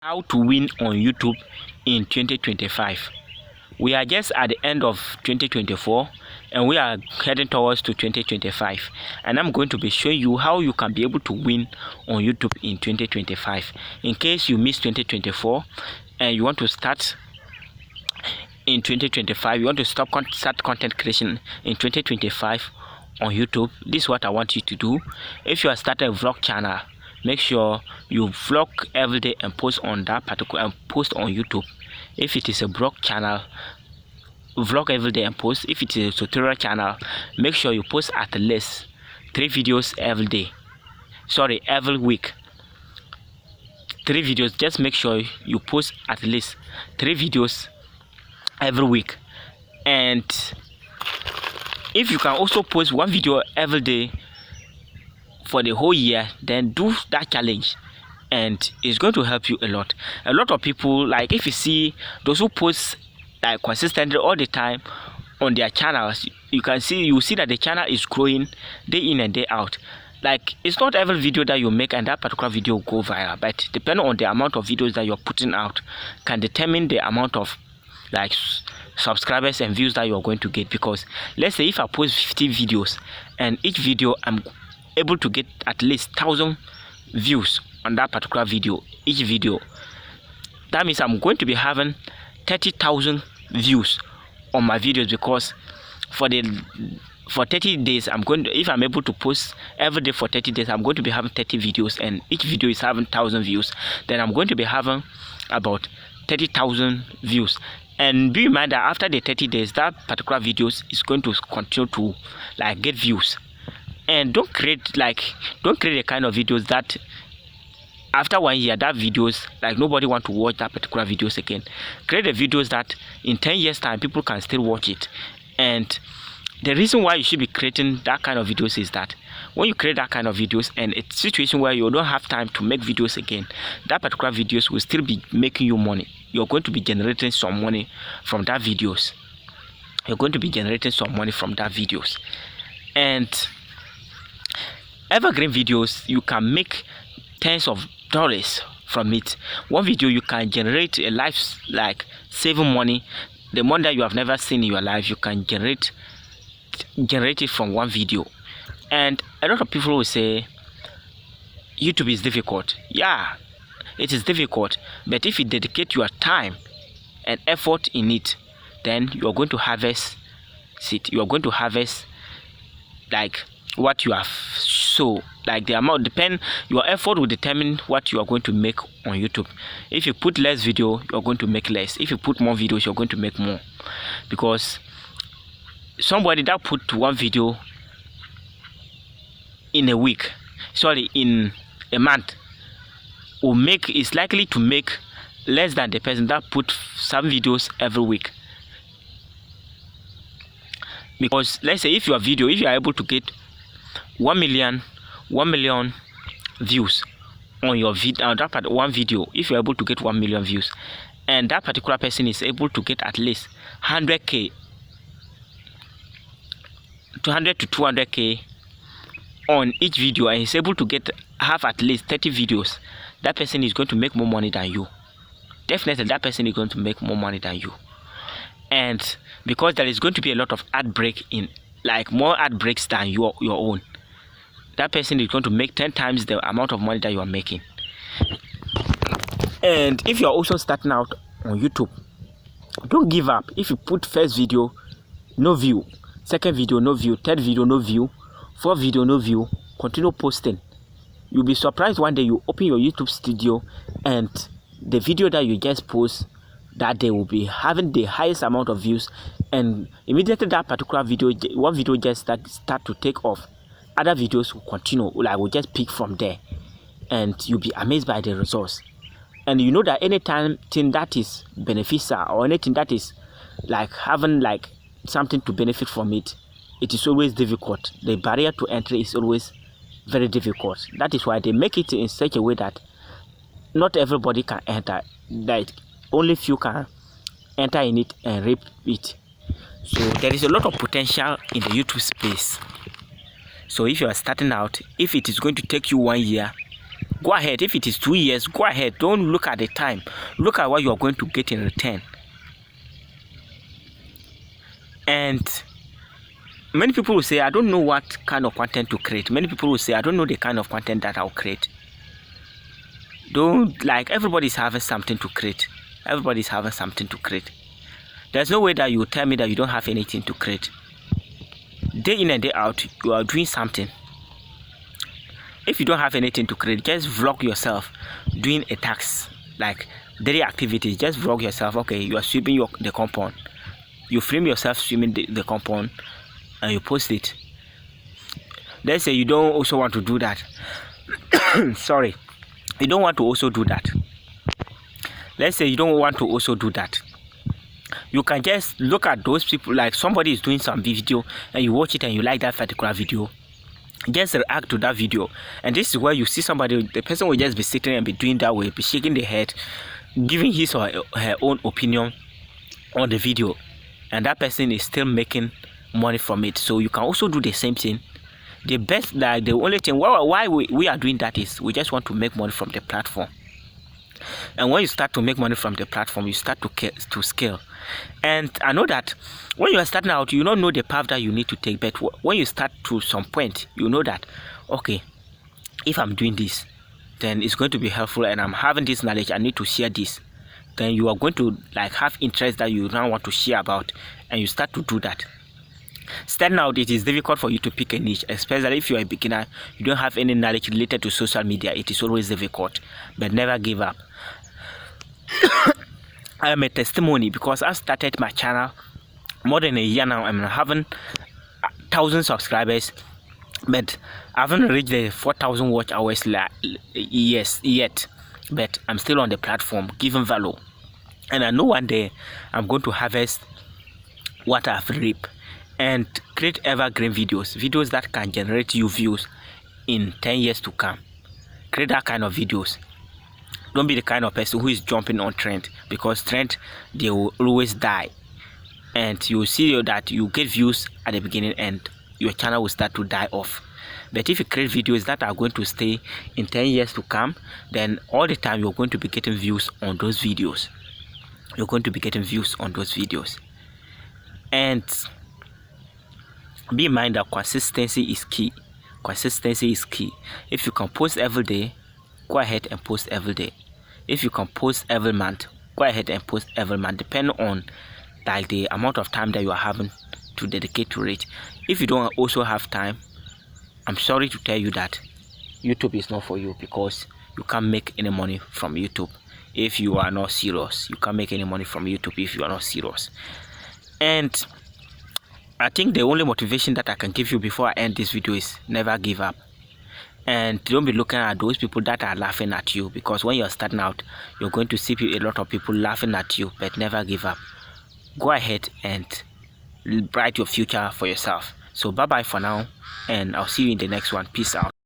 How to win on YouTube in 2025. We are just at the end of 2024 and we are heading towards to 2025, and I'm going to be showing you how you can be able to win on YouTube in 2025. In case you missed 2024 and you want to start in 2025, you want to start content creation in 2025 on YouTube, this is what I want you to do. If you are starting a vlog channel, make sure you vlog every day and post on that particular and post on YouTube. If it is a vlog channel, vlog every day and post. If it is a tutorial channel, make sure you post at least 3 videos every day. Sorry, every week. 3 videos. Just make sure you post at least 3 videos every week. And if you can also post 1 video every day for the whole year, then do that challenge, and it's going to help you a lot. A lot of people, like if you see those who post like consistently all the time on their channels, you see that the channel is growing day in and day out. Like, it's not every video that you make and that particular video will go viral, but depending on the amount of videos that you're putting out can determine the amount of like subscribers and views that you're going to get. Because let's say if I post 50 videos and each video I'm able to get at least 1,000 views on that particular video, each video, that means I'm going to be having 30,000 views on my videos, because for 30 days if I'm able to post every day for 30 days, I'm going to be having 30 videos, and each video is having 1,000 views. Then I'm going to be having about 30,000 views. And be in mind that after the 30 days, that particular videos is going to continue to like get views. And don't create the kind of videos that after 1 year that videos like nobody want to watch that particular videos again. Create the videos that in 10 years time people can still watch it. And the reason why you should be creating that kind of videos is that when you create that kind of videos and it's a situation where you don't have time to make videos again, that particular videos will still be making you money. You're going to be generating some money from that videos. And evergreen videos, you can make tens of dollars from it. One video you can generate a life like saving money. The money that you have never seen in your life, you can generate it from one video. And a lot of people will say YouTube is difficult. Yeah, it is difficult, but if you dedicate your time and effort in it, then you are going to harvest it. You are going to harvest like what you have sown. Like the amount your effort will determine what you are going to make on YouTube. If you put less video, you're going to make less. If you put more videos, you're going to make more. Because somebody that put 1 video in a month is likely to make less than the person that put some videos every week. Because let's say if you are able to get 1 million views on your video, on that one video, if you're able to get 1 million views, and that particular person is able to get at least 100k, 200 to 200k on each video, and he's able to have at least 30 videos, that person is going to make more money than you. Definitely that person is going to make more money than you. And because there is going to be a lot of ad break more ad breaks than your own, that person is going to make 10 times the amount of money that you are making. And if you are also starting out on YouTube, don't give up. If you put first video, no view, second video, no view, third video, no view, fourth video, no view, continue posting. You'll be surprised one day you open your YouTube studio and the video that you just post that day will be having the highest amount of views, and immediately that particular video, one video just start to take off, other videos will continue, like will just pick from there, and you'll be amazed by the results. And you know that anything that is beneficial or anything that is like having like something to benefit from it, it is always difficult. The barrier to entry is always very difficult. That is why they make it in such a way that not everybody can enter, that only few can enter in it and reap it. So there is a lot of potential in the YouTube space. So if you are starting out, if it is going to take you 1 year, Go ahead. If it is 2 years, go ahead. Don't look at the time. Look at what you are going to get in return. And many people will say, I don't know what kind of content to create. Many people will say, I don't know the kind of content that I'll create. Don't, like, everybody's having something to create. Everybody's having something to create. There's no way that you tell me that you don't have anything to create. Day in and day out, you are doing something. If you don't have anything to create, just vlog yourself doing a task, like daily activities. Just vlog yourself. Okay, you are sweeping the compound. You film yourself swimming the compound and you post it. Let's say you don't also want to do that. Sorry. You don't want to also do that. Let's say you don't want to also do that. You can just look at those people, like somebody is doing some video and you watch it and you like that particular video. Just react to that video, and this is where you see somebody, the person will just be sitting and be doing that way, be shaking their head, giving his or her own opinion on the video, and that person is still making money from it. So you can also do the same thing. The best, like the only thing why we are doing that is we just want to make money from the platform. And when you start to make money from the platform, you start to scale. And I know that when you are starting out, you don't know the path that you need to take, but when you start to some point, you know that, okay, if I'm doing this, then it's going to be helpful, and I'm having this knowledge, I need to share this. Then you are going to like have interest that you now want to share about, and you start to do that. Starting out, it is difficult for you to pick a niche, especially if you are a beginner, you don't have any knowledge related to social media. It is always difficult, but never give up. I am a testimony because I started my channel more than a year now. I'm having 1,000 subscribers, but I haven't reached the 4,000 watch hours yet. But I'm still on the platform, giving value, and I know one day I'm going to harvest what I've reaped and create evergreen videos that can generate you views in 10 years to come. Create that kind of videos. Don't be the kind of person who is jumping on trend, because trend, they will always die, and you will see that you get views at the beginning and your channel will start to die off. But if you create videos that are going to stay in 10 years to come, then all the time you're going to be getting views on those videos. You're going to be getting views on those videos. And be in mind that consistency is key. Consistency is key. If you can post every day, go ahead and post every day. If you can post every month, go ahead and post every month, depending on like the amount of time that you are having to dedicate to it. If you don't also have time, I'm sorry to tell you that YouTube is not for you, because you can't make any money from YouTube if you are not serious. You can't make any money from YouTube if you are not serious. And I think the only motivation that I can give you before I end this video is never give up. And don't be looking at those people that are laughing at you, because when you're starting out, you're going to see a lot of people laughing at you, but never give up. Go ahead and write your future for yourself. So bye bye for now, and I'll see you in the next one. Peace out.